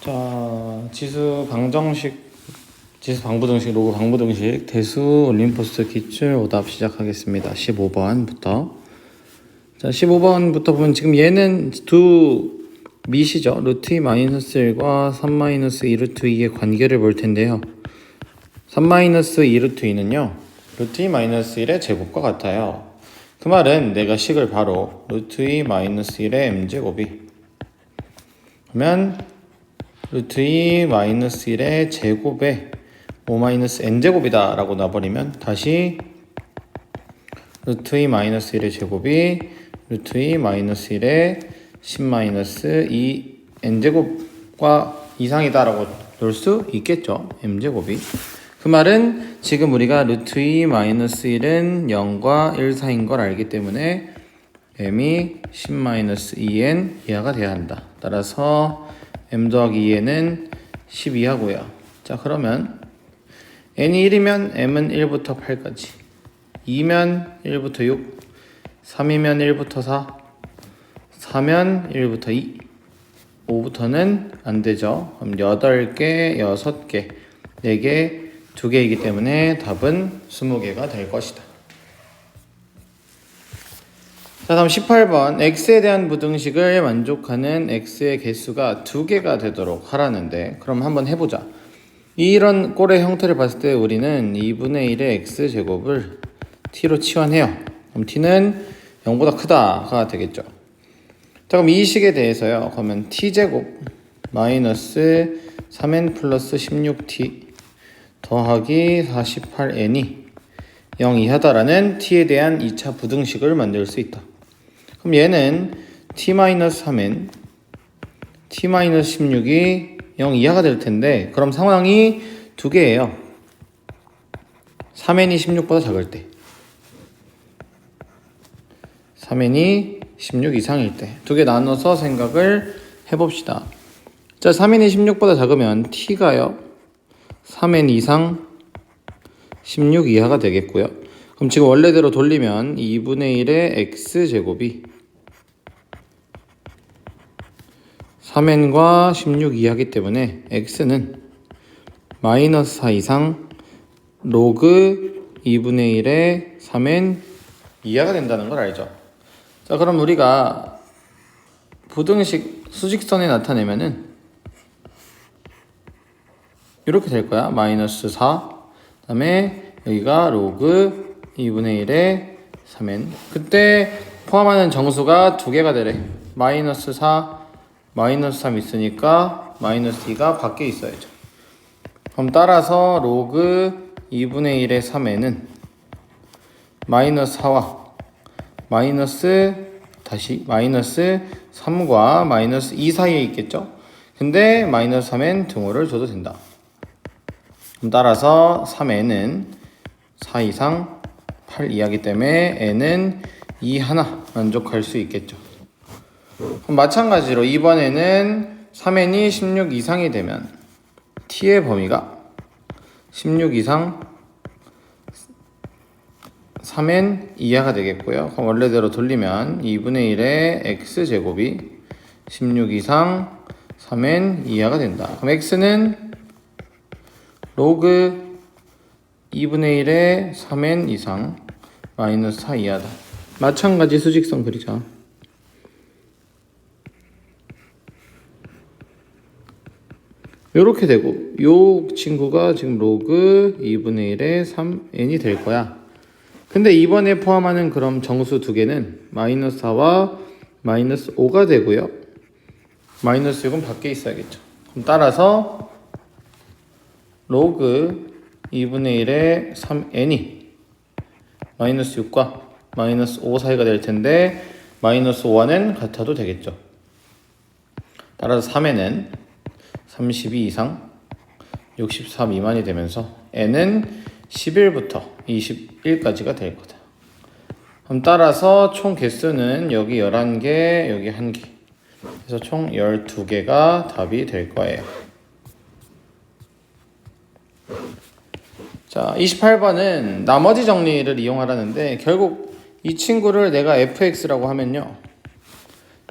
자, 지수 방부등식, 로그 방부등식, 대수, 올림포스, 기출, 오답 시작하겠습니다. 15번부터. 자, 15번부터 보면 지금 얘는 두 미시죠. 루트 2 마이너스 1과 3 마이너스 2 루트 2의 관계를 볼 텐데요. 3 마이너스 2 루트 2는요, 루트 2 마이너스 1의 제곱과 같아요. 그 말은 내가 식을 바로 루트 2 마이너스 1의 m제곱이 그러면 루트 2 마이너스 1의 제곱에 5 마이너스 n제곱이다 라고 놔버리면 다시 루트 2 마이너스 1의 제곱이 루트 2 마이너스 1의 10 마이너스 2 n제곱과 이상이다 라고 놓을 수 있겠죠. m제곱이. 그 말은 지금 우리가 루트 2 마이너스 1은 0과 1 사이인 걸 알기 때문에 m이 10 마이너스 2n 이하가 돼야 한다. 따라서 m 더하기 2n은 12하고요. 자, 그러면 n이 1이면 m은 1부터 8까지, 2면 1부터 6, 3이면 1부터 4, 4면 1부터 2, 5부터는 안 되죠. 그럼 8개, 6개, 4개, 2개이기 때문에 답은 20개가 될 것이다. 자, 다음 18번. x에 대한 부등식을 만족하는 x의 개수가 2개가 되도록 하라는데, 그럼 한번 해보자. 이런 꼴의 형태를 봤을 때 우리는 2분의 1의 x제곱을 t로 치환해요. 그럼 t는 0보다 크다가 되겠죠. 자, 그럼 이 식에 대해서요. 그러면 t제곱 마이너스 3n 플러스 16t 더하기 48n이 0 이하다라는 t에 대한 2차 부등식을 만들 수 있다. 그럼 얘는 t-3n, t-16이 0 이하가 될 텐데, 그럼 상황이 두 개예요. 3n이 16보다 작을 때, 3n이 16 이상일 때, 두 개 나눠서 생각을 해봅시다. 자, 3n이 16보다 작으면 t가요 3n 이상 16 이하가 되겠고요. 그럼 지금 원래대로 돌리면 2분의 1의 x제곱이 3n과 16 이하기 때문에 x는 마이너스 4 이상 로그 2분의 1의 3n 이하가 된다는 걸 알죠. 자, 그럼 우리가 부등식 수직선에 나타내면은 이렇게 될 거야. 마이너스 4, 그 다음에 여기가 로그 2분의 1의 3n. 그때 포함하는 정수가 두 개가 되래. 마이너스 4, 마이너스 3 있으니까 마이너스 2가 밖에 있어야죠. 그럼 따라서 로그 2분의 1의 3n은 마이너스 4와 마이너스 3과 마이너스 2 사이에 있겠죠. 근데 마이너스 3n 등호를 줘도 된다. 그럼 따라서 3n은 4 이상 8 이하기 때문에 n은 2 하나 만족할 수 있겠죠. 그럼 마찬가지로 이번에는 3n이 16 이상이 되면 t의 범위가 16 이상 3n 이하가 되겠고요. 그럼 원래대로 돌리면 2분의 1의 x제곱이 16 이상 3n 이하가 된다. 그럼 x는 로그 2분의 1의 3n 이상 마이너스 4 이하다. 마찬가지 수직선 그리자. 이렇게 되고 요 친구가 지금 로그 2분의 1의 3n이 될 거야. 근데 이번에 포함하는 그럼 정수 두 개는 마이너스 4와 마이너스 5가 되고요. 마이너스 6은 밖에 있어야겠죠. 그럼 따라서 로그 2분의 1의 3n이 마이너스 6과 마이너스 5 사이가 될 텐데 마이너스 5와는 같아도 되겠죠. 따라서 3n은 32 이상 64 미만이 되면서 n은 11부터 21까지가 될 거다. 그럼 따라서 총 개수는 여기 11개, 여기 1개. 그래서 총 12개가 답이 될 거예요. 자, 28번은 나머지 정리를 이용하라는데, 결국 이 친구를 내가 fx라고 하면요.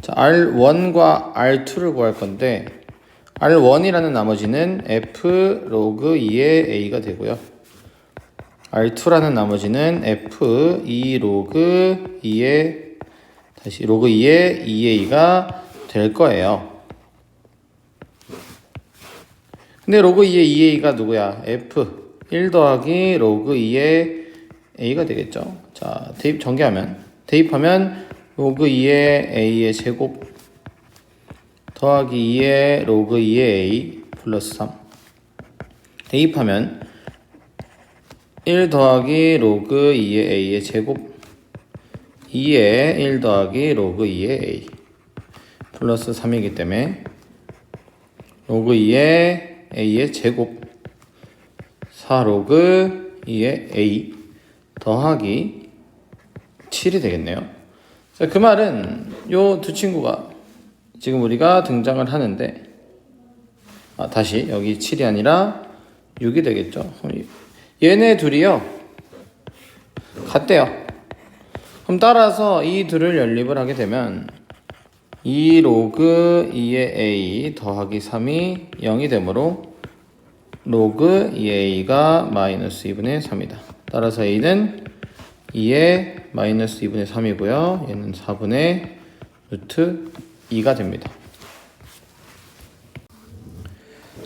자, R1과 R2를 구할 건데, R1이라는 나머지는 F 로그 2의 A가 되고요. R2라는 나머지는 F 2 로그 2의 다시 로그 2의 2A가 될 거예요. 근데 로그 2의 2A가 누구야? F 1 더하기 로그 2의 A가 되겠죠. 자, 대입하면 로그 2의 A의 제곱 더하기 2의 로그 2의 A 플러스 3. 대입하면 1 더하기 로그 2의 A의 제곱 2의 1 더하기 로그 2의 A 플러스 3이기 때문에 로그 2의 A의 제곱 4 로그 2의 A 더하기 7이 되겠네요. 자, 그 말은 요 두 친구가 지금 우리가 등장을 하는데 다시 여기 7이 아니라 6이 되겠죠. 얘네 둘이요 같대요. 그럼 따라서 이 둘을 연립을 하게 되면 2 로그 2의 A 더하기 3이 0이 되므로 로그 2A가 마이너스 2분의 3이다. 따라서 A는 2의 마이너스 2분의 3이고요. 얘는 4분의 루트 2가 됩니다.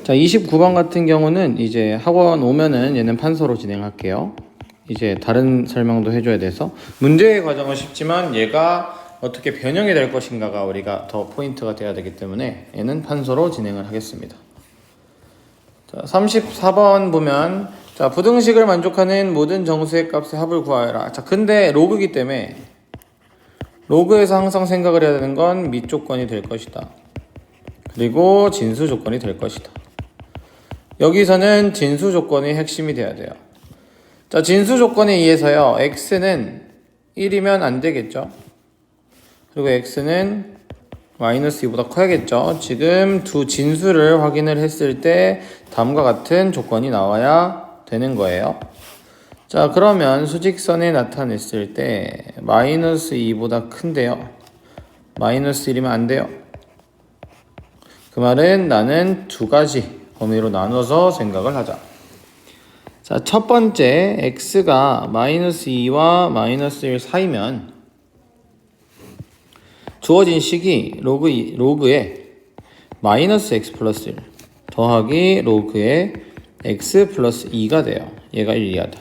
자, 29번 같은 경우는 이제 학원 오면은 얘는 판서로 진행할게요. 이제 다른 설명도 해줘야 돼서 문제의 과정은 쉽지만 얘가 어떻게 변형이 될 것인가가 우리가 더 포인트가 돼야 되기 때문에 얘는 판서로 진행을 하겠습니다. 자, 34번 보면 자, 부등식을 만족하는 모든 정수의 값의 합을 구하여라. 자, 근데 로그이기 때문에 로그에서 항상 생각을 해야 되는 건 밑 조건이 될 것이다. 그리고 진수 조건이 될 것이다. 여기서는 진수 조건이 핵심이 돼야 돼요. 자, 진수 조건에 의해서요. x는 1이면 안 되겠죠. 그리고 x는 마이너스 2보다 커야겠죠. 지금 두 진수를 확인을 했을 때 다음과 같은 조건이 나와야 되는 거예요. 자, 그러면 수직선에 나타냈을 때 마이너스 2보다 큰데요. 마이너스 1이면 안 돼요. 그 말은 나는 두 가지 범위로 나눠서 생각을 하자. 자, 첫 번째 x가 마이너스 2와 마이너스 1 사이면 주어진 식이 로그의 마이너스 x 플러스 1 더하기 로그의 x 플러스 2가 돼요. 얘가 1 이하다.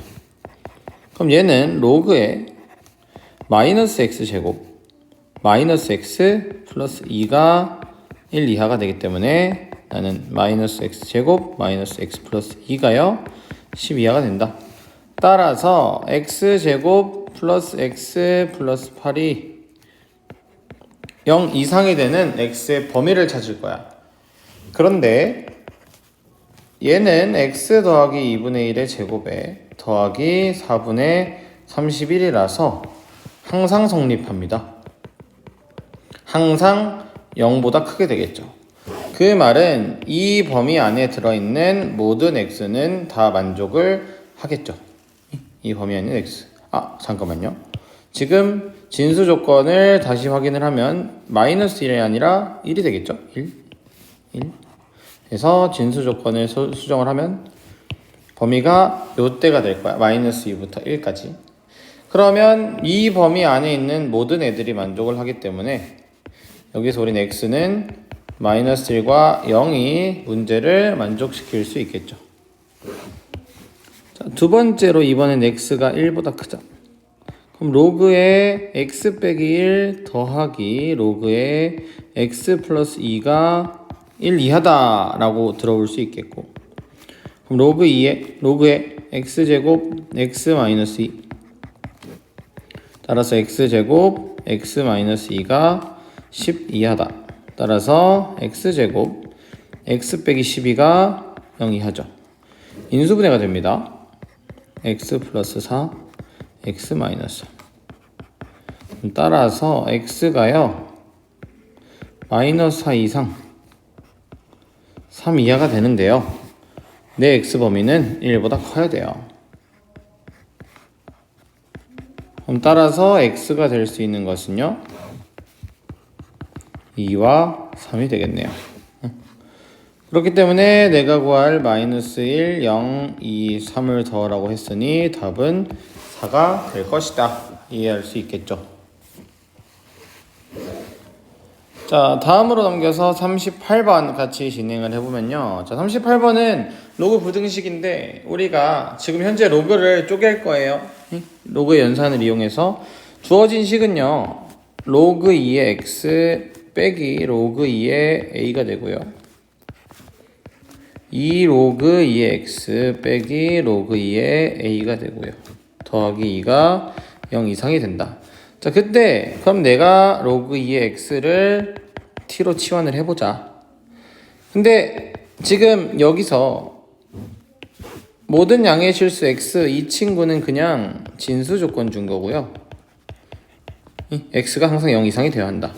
그럼 얘는 로그의 마이너스 x 제곱 마이너스 x 플러스 2가 1 이하가 되기 때문에 나는 마이너스 x 제곱 마이너스 x 플러스 2가요 10 이하가 된다. 따라서 x 제곱 플러스 x 플러스 8이 0 이상이 되는 x의 범위를 찾을 거야. 그런데 얘는 x 더하기 2분의 1의 제곱에 더하기 4분의 31이라서 항상 성립합니다. 항상 0보다 크게 되겠죠. 그 말은 이 범위 안에 들어있는 모든 x는 다 만족을 하겠죠. 이 범위 안에 x. 잠깐만요. 지금 진수 조건을 다시 확인을 하면 마이너스 1이 아니라 1이 되겠죠. 1. 그래서 진수 조건을 수정을 하면 범위가 요때가 될 거야. 마이너스 2부터 1까지. 그러면 이 범위 안에 있는 모든 애들이 만족을 하기 때문에 여기서 우린 x는 마이너스 1과 0이 문제를 만족시킬 수 있겠죠. 자, 두 번째로 이번엔 x가 1보다 크죠. 그럼 로그의 x 빼기 1 더하기 로그의 x 플러스 2가 1 이하다 라고 들어올 수 있겠고, 그럼 로그의 x제곱 x 마이너스 2 따라서 x제곱 x 마이너스 2가 10 이하다. 따라서 x제곱 x 빼기 12가 0 이하죠. 인수분해가 됩니다. x 플러스 4 x 마이너스 3. 따라서 x가요 마이너스 4 이상 3 이하가 되는데요. 내 x 범위는 1보다 커야 돼요. 그럼 따라서 x가 될 수 있는 것은요 2와 3이 되겠네요. 그렇기 때문에 내가 구할 마이너스 1, 0, 2, 3을 더하라고 했으니 답은 4가 될 것이다. 이해할 수 있겠죠. 자, 다음으로 넘겨서 38번 같이 진행을 해보면요. 자, 38번은 로그 부등식인데 우리가 지금 현재 로그를 쪼갤 거예요. 로그의 연산을 이용해서 주어진 식은요. 로그 2의 x 빼기 로그 2의 a가 되고요. 2 로그 2의 x 빼기 로그 2의 a가 되고요. 더하기 2가 0 이상이 된다. 자, 그때 그럼 내가 로그 2의 x를 t로 치환을 해보자. 근데 지금 여기서 모든 양의 실수 x 이 친구는 그냥 진수 조건 준 거고요. x가 항상 0 이상이 되어야 한다.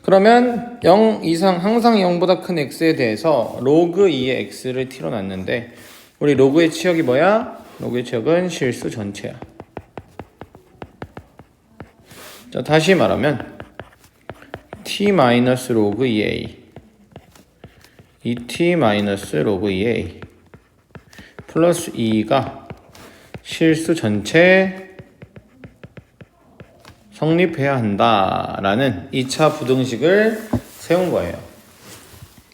그러면 0 이상 항상 0보다 큰 x에 대해서 로그 2의 x를 t로 놨는데 우리 로그의 치역이 뭐야? 로그의 치역은 실수 전체야. 자, 다시 말하면 t 마이너스 로그 2a 이 t 마이너스 로그 2a 플러스 2가 실수 전체 성립해야 한다라는 2차 부등식을 세운 거예요.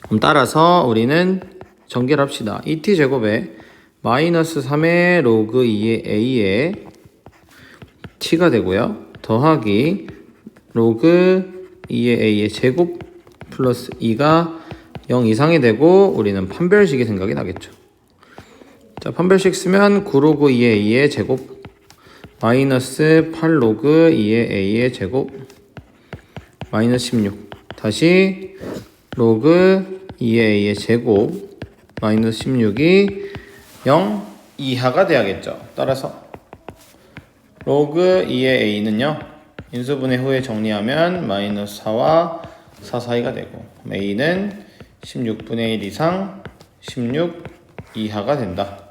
그럼 따라서 우리는 전개를 합시다. 2t 제곱에 마이너스 3의 로그 2의 a에 t가 되고요. 더하기 로그 2의 a의 제곱 플러스 2가 0 이상이 되고 우리는 판별식이 생각이 나겠죠. 자, 판별식 쓰면 9 로그 2의 a의 제곱 마이너스 8 로그 2의 a의 제곱 마이너스 16 다시 로그 2의 a의 제곱 마이너스 16이 0 이하가 돼야겠죠. 따라서 로그 2의 a는요 인수분해 후에 정리하면 마이너스 4와 4 사이가 되고 a는 16분의 1 이상 16 이하가 된다.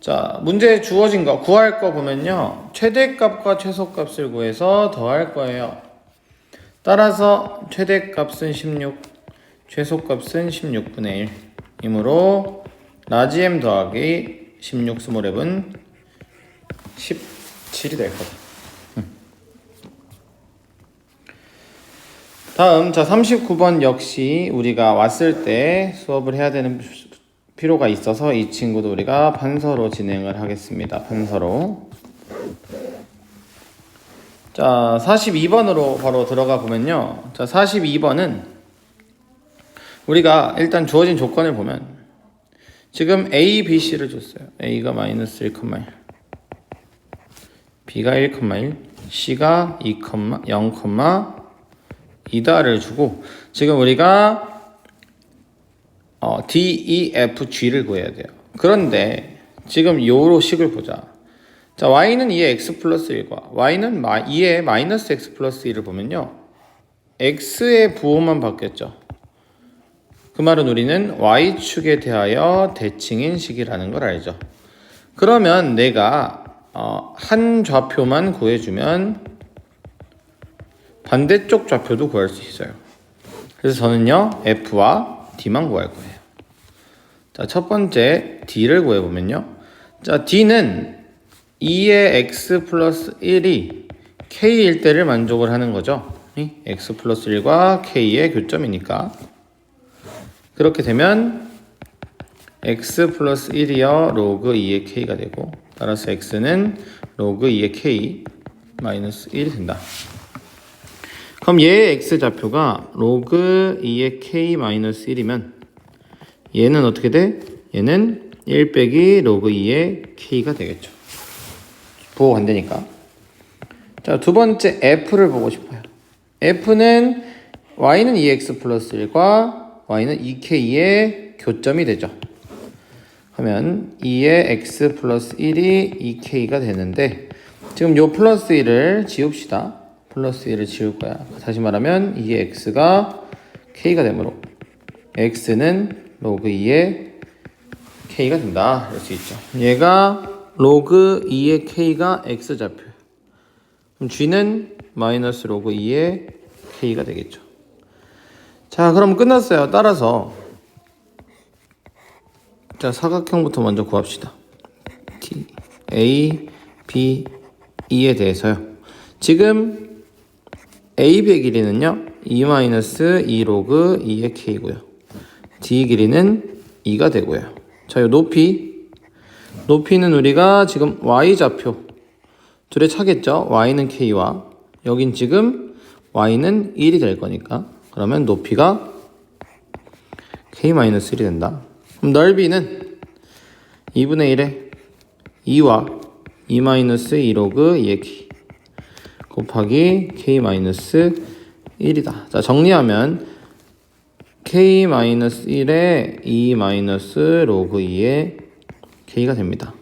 자, 문제에 주어진 거 구할 거 보면요 최대값과 최소값을 구해서 더할 거예요. 따라서 최대값은 16 최소값은 16분의 1 이므로 라지 m 더하기 16 스몰 f은 17이 될 거다. 다음 자 39번 역시 우리가 왔을 때 수업을 해야 되는 필요가 있어서 이 친구도 우리가 판서로 진행을 하겠습니다. 판서로. 자 42번으로 바로 들어가 보면요. 자 42번은 우리가 일단 주어진 조건을 보면 지금 A, B, C를 줬어요. A가 마이너스 1,1 B가 1,1 C가 2, 0, 2다를 주고 지금 우리가 D, E, F, G를 구해야 돼요. 그런데 지금 요로 식을 보자. 자, Y는 2의 X 플러스 1과 Y는 2의 마이너스 X 플러스 1을 보면요. X의 부호만 바뀌었죠. 그 말은 우리는 Y축에 대하여 대칭인 식이라는 걸 알죠. 그러면 내가 한 좌표만 구해주면 반대쪽 좌표도 구할 수 있어요. 그래서 저는요 F와 D만 구할 거예요. 자, 첫 번째 D를 구해보면요. 자, D는 2의 X 플러스 1이 K일 때를 만족을 하는 거죠. X 플러스 1과 K의 교점이니까. 그렇게 되면 X 플러스 1이요 로그 2의 K가 되고 따라서 X는 로그 2의 K 마이너스 1이 된다. 그럼 얘의 X 좌표가 로그 2의 K 마이너스 1이면 얘는 어떻게 돼? 얘는 1 빼기 로그 2의 K가 되겠죠. 부호가 안 되니까. 자, 두 번째 F를 보고 싶어요. F는 Y는 2X 플러스 1과 Y는 2K의 교점이 되죠. 그러면 2의 X 플러스 1이 2K가 되는데 지금 요 플러스 1을 지웁시다. 플러스 1을 지울 거야. 다시 말하면 2의 X가 K가 되므로 X는 로그 2의 K가 된다. 이럴 수 있죠. 얘가 로그 2의 K가 X 좌표예요. 그럼 G는 마이너스 로그 2의 K가 되겠죠. 자, 그럼 끝났어요. 따라서 자, 사각형부터 먼저 구합시다. T, A, B, E에 대해서요. 지금 AB의 길이는요 2-2 로그 2의 K고요. D 길이는 2가 되고요. 자, 요 높이는 우리가 지금 Y좌표 둘의 차겠죠. Y는 K와 여긴 지금 Y는 1이 될 거니까 그러면 높이가 K-1이 된다. 그럼 넓이는 2분의 1에 2와 2-2 로그 2의 K 곱하기 K-1이다. 자, 정리하면 K-1에 2 로그 2의 K가 됩니다.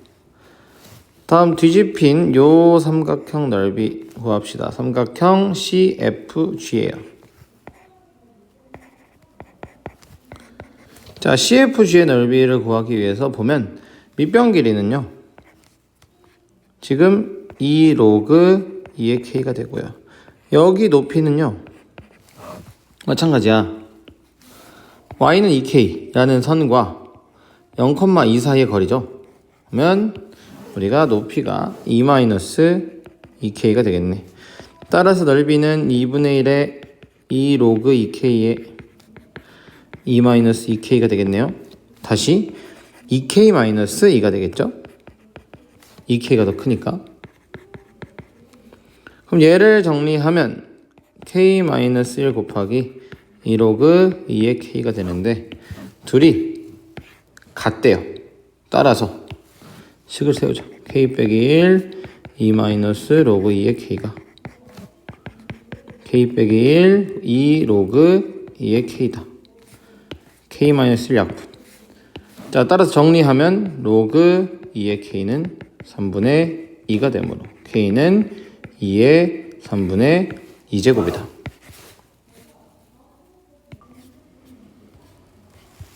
다음 뒤집힌 요 삼각형 넓이 구합시다. 삼각형 CFG예요. 자, CFG의 넓이를 구하기 위해서 보면 밑변 길이는요. 지금 2 로그 2의 K가 되고요. 여기 높이는요. 마찬가지야. Y는 2K라는 선과 0,2 사이의 거리죠. 그러면 우리가 높이가 2-2K가 되겠네. 따라서 넓이는 2분의 1에 2 로그 2K에 2-2K가 되겠네요. 다시 2K-2가 되겠죠? 2K가 더 크니까. 그럼 얘를 정리하면 K-1 곱하기 2 로그 2의 K가 되는데 둘이 같대요. 따라서 식을 세우자. K 빼기 1, 2 로그 2의 K가 K 빼기 1, 2 로그 2의 K다. K-1 약분. 자, 따라서 정리하면 로그 2의 K는 3분의 2가 되므로 K는 2의 3분의 2제곱이다.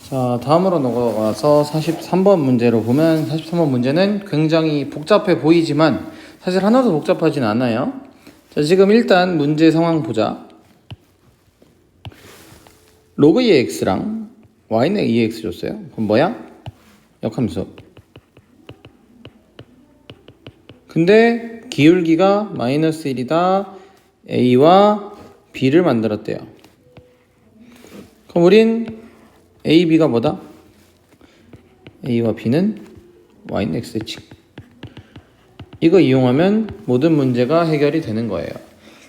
자, 다음으로 넘어가서 43번 문제로 보면 43번 문제는 굉장히 복잡해 보이지만 사실 하나도 복잡하진 않아요. 자, 지금 일단 문제 상황 보자. 로그 2의 x랑 y는 2의 x 줬어요. 그럼 뭐야? 역함수. 근데 기울기가 마이너스 1이다. a와 b를 만들었대요. 그럼 우린 A, B가 뭐다? A와 B는 Y는 X지. 이거 이용하면 모든 문제가 해결이 되는 거예요.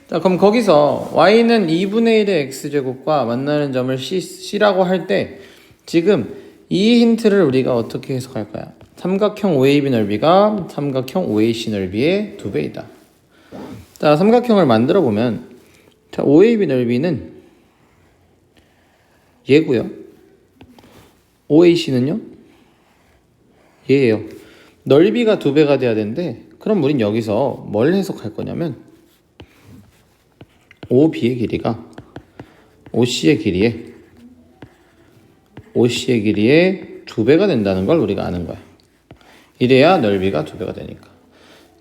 자, 그럼 거기서 Y는 2분의 1의 X제곱과 만나는 점을 C라고 할 때 지금 이 힌트를 우리가 어떻게 해석할 거야? 삼각형 OAB 넓이가 삼각형 OAC 넓이의 2배이다. 자, 삼각형을 만들어 보면 자, OAB 넓이는 얘고요. OAC는요? 얘예요. 넓이가 2배가 돼야 되는데 그럼 우린 여기서 뭘 해석할 거냐면 OB의 길이가 OC의 길이에 2배가 된다는 걸 우리가 아는 거야. 이래야 넓이가 2배가 되니까.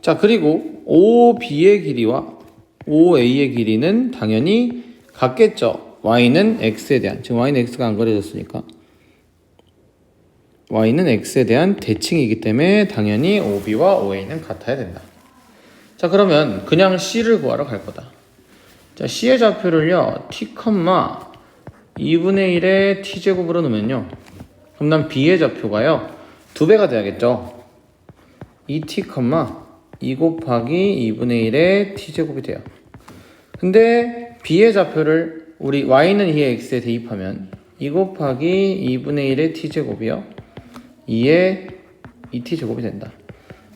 자, 그리고 OB의 길이와 OA의 길이는 당연히 같겠죠. Y는 X에 대한, 지금 Y는 X가 안 그려졌으니까 Y는 X에 대한 대칭이기 때문에 당연히 OB와 OA는 같아야 된다. 자, 그러면 그냥 C를 구하러 갈 거다. 자, C의 좌표를요 T, 2분의 1의 T제곱으로 놓으면요 그럼 난 B의 좌표가요 2배가 돼야겠죠. 2T, 2 곱하기 2분의 1의 T제곱이 돼요. 근데 B의 좌표를 우리 Y는 2의 X에 대입하면 2 곱하기 2분의 1의 T제곱이요 2의 2T제곱이 된다.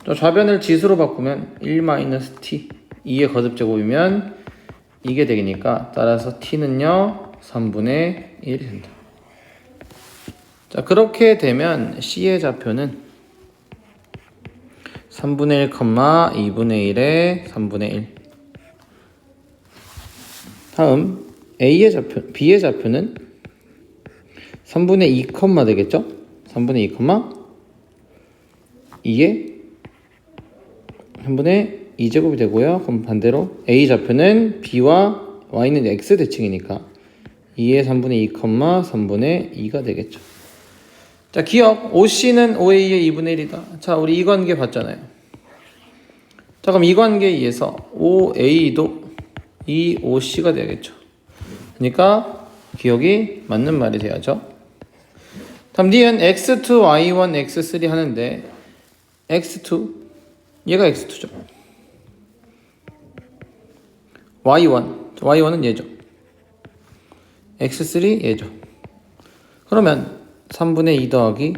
또 좌변을 지수로 바꾸면 1-T 2의 거듭제곱이면 이게 되니까 따라서 T는요 3분의 1이 된다. 자, 그렇게 되면 C의 좌표는 3분의 1, 2분의 1의 3분의 1. 다음 A의 좌표, B의 좌표는 3분의 2, 되겠죠? 3분의 2에 3분의 2제곱이 되고요. 그럼 반대로 A 좌표는 B와 Y는 X 대칭이니까 2의 3분의 2, 3분의 2가 되겠죠. 자, 기억 OC는 OA의 2분의 1이다. 자, 우리 이 관계 봤잖아요. 자, 그럼 이 관계에 의해서 OA도 이 OC가 돼야겠죠. 그러니까 기억이 맞는 말이 돼야죠. 다음 니은 x2, y1, x3 하는데 x2 얘가 x2죠. y1은 얘죠. x3 얘죠. 그러면 3분의 2 더하기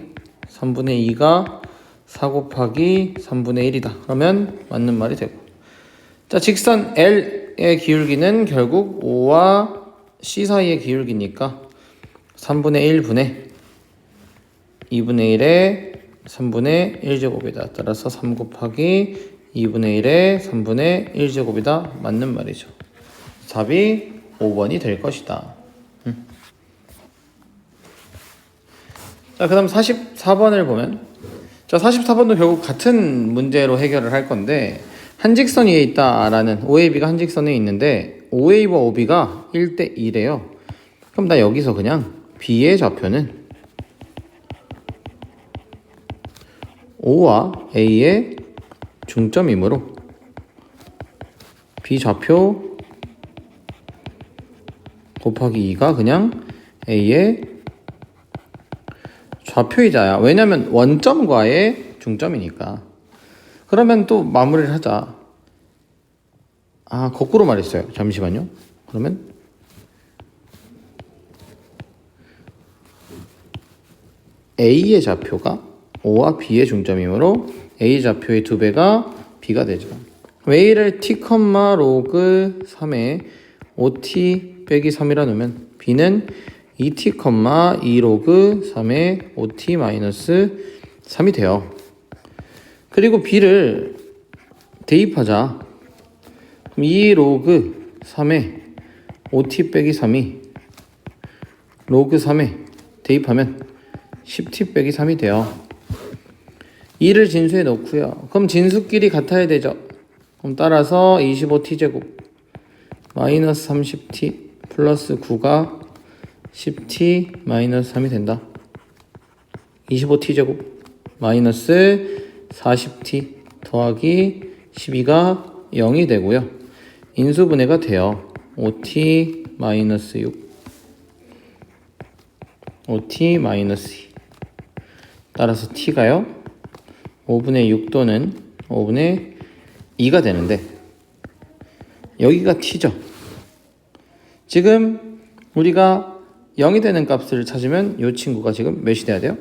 3분의 2가 4 곱하기 3분의 1이다. 그러면 맞는 말이 되고. 자, 직선 L의 기울기는 결국 O와 C 사이의 기울기니까 3분의 1분의 2분의 1에 3분의 1제곱이다. 따라서 3 곱하기 2분의 1에 3분의 1제곱이다. 맞는 말이죠. 답이 5번이 될 것이다. 자, 그 다음 44번을 보면, 자, 44번도 결국 같은 문제로 해결을 할 건데, 한직선 위에 있다라는 OAB가 한직선에 있는데, OA와 OB가 1대 1이에요. 그럼 나 여기서 그냥 B의 좌표는 O와 A의 중점이므로 B 좌표 곱하기 2가 그냥 A의 좌표이자야. 왜냐면 원점과의 중점이니까. 그러면 또 마무리를 하자. 아, 거꾸로 말했어요. 잠시만요. 그러면 A의 좌표가 O와 B의 중점이므로 A 좌표의 2배가 B가 되죠. A를 t, 로그 3에 5t 빼기 3이라 놓으면 B는 2t, 2 로그 3에 5t 마이너스 3이 돼요. 그리고 B를 대입하자. 그럼 2 로그 3에 5t 빼기 3이 로그 3에 대입하면 10t 빼기 3이 돼요. 2를 진수에 넣고요. 그럼 진수끼리 같아야 되죠. 그럼 따라서 25t제곱 마이너스 30t 플러스 9가 10t 마이너스 3이 된다. 25t제곱 마이너스 40t 더하기 12가 0이 되고요. 인수분해가 돼요. 5t 마이너스 6 5t 마이너스 2 따라서 t가요 5분의 6 또는 5분의 2가 되는데 여기가 t죠. 지금 우리가 0이 되는 값을 찾으면 이 친구가 지금 몇이 돼야 돼요?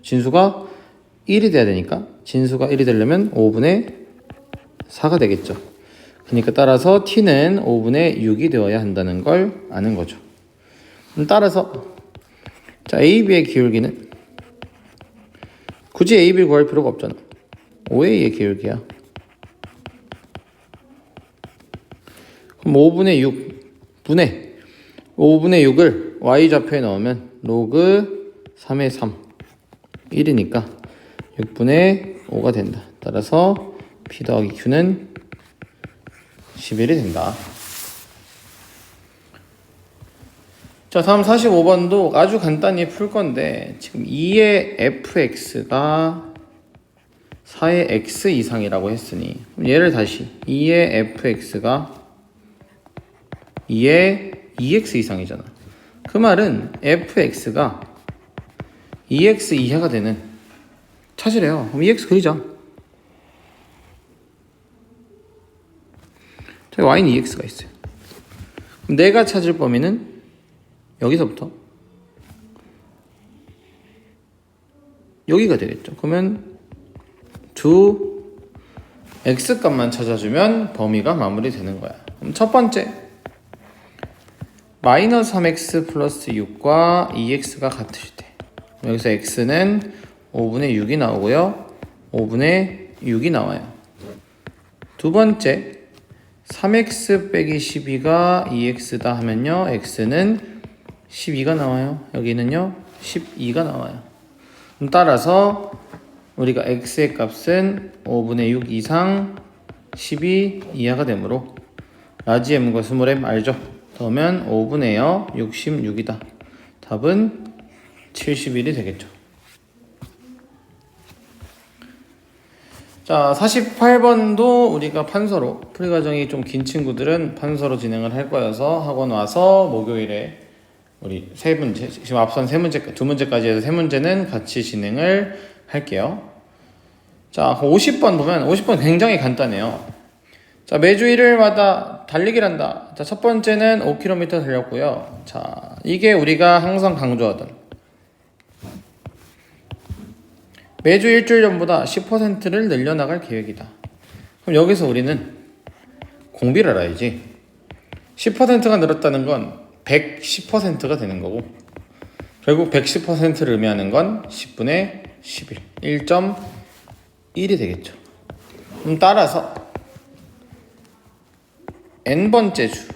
진수가 1이 돼야 되니까 진수가 1이 되려면 5분의 4가 되겠죠. 그러니까 따라서 t는 5분의 6이 되어야 한다는 걸 아는 거죠. 따라서 자, AB의 기울기는 굳이 AB를 구할 필요가 없잖아. OA의 기울기야. 그럼 5분의 6 분의 5분의 6을 Y좌표에 넣으면 로그 3의 3 1이니까 6분의 5가 된다. 따라서 P 더하기 Q는 11이 된다. 자, 다음 45번도 아주 간단히 풀 건데 지금 2의 fx가 4의 x 이상이라고 했으니 얘를 다시 2의 fx가 2의 2x 이상이잖아. 그 말은 fx가 2x 이하가 되는 찾으래요. 그럼 2x 그리자. 자, y는 2x가 있어요. 그럼 내가 찾을 범위는 여기서부터 여기가 되겠죠. 그러면 두 x값만 찾아주면 범위가 마무리되는 거야. 그럼 첫 번째 마이너스 3x 플러스 6과 2x가 같을 때 여기서 x는 5분의 6이 나오고요. 5분의 6이 나와요. 두 번째 3x 빼기 12가 2x다 하면요. x는 12가 나와요. 여기는요 12가 나와요. 따라서 우리가 x의 값은 5분의 6 이상 12 이하가 되므로 라지 m과 스몰 m 알죠? 그러면 5분의 66이다. 답은 71이 되겠죠. 자, 48번도 우리가 판서로, 풀이 과정이 좀 긴 친구들은 판서로 진행을 할 거여서 학원 와서 목요일에 우리 세 문제, 지금 앞선 세 문제, 두 문제까지 해서 세 문제는 같이 진행을 할게요. 자, 50번 보면 50번 굉장히 간단해요. 자, 매주 일요일마다 달리기를 한다. 자, 첫 번째는 5km 달렸고요. 자, 이게 우리가 항상 강조하던 매주 일주일 전보다 10%를 늘려나갈 계획이다. 그럼 여기서 우리는 공비를 알아야지. 10%가 늘었다는 건 110%가 되는 거고, 결국 110%를 의미하는 건 10분의 11, 1.1이 되겠죠. 그럼 따라서 n번째 주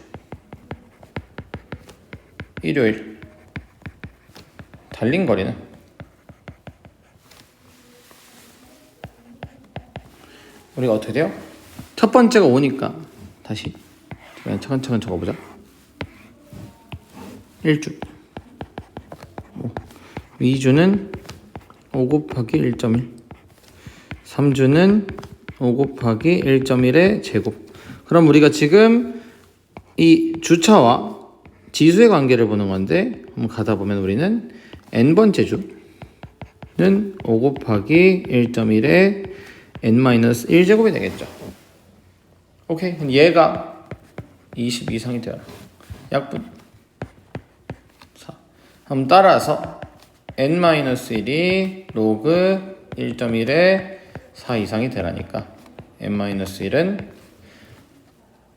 일요일 달린 거리는 우리가 어떻게 돼요? 첫 번째가 5니까 다시 그냥 차근차근 적어보자. 1주 2주는 5 곱하기 1.1 3주는 5 곱하기 1.1의 제곱. 그럼 우리가 지금 이 주차와 지수의 관계를 보는 건데, 한번 가다 보면 우리는 n번째 주는 5 곱하기 1.1의 n-1제곱이 되겠죠. 오케이. 그럼 얘가 20 이상이 되어라. 약분 4. 그럼 따라서 n-1이 로그 1.1의 4 이상이 되라니까 n-1은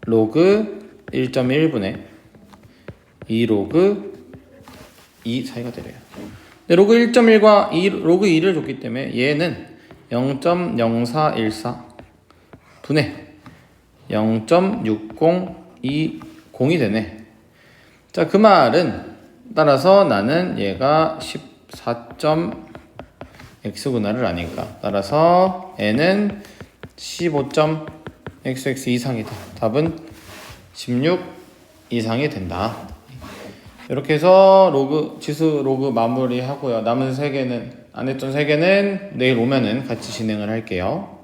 로그 1.1분의 2 로그 2 사이가 되래요. 근데 로그 1.1과 로그 2를 줬기 때문에 얘는 0.0414 분의 0.6020이 되네. 자, 그 말은 따라서 나는 얘가 14.x구나를 아니까, 따라서 n은 15.xx 이상이다. 답은 16 이상이 된다. 이렇게 해서 로그 지수 로그 마무리 하고요. 남은 3개는, 안 했던 3개는 내일 오면은 같이 진행을 할게요.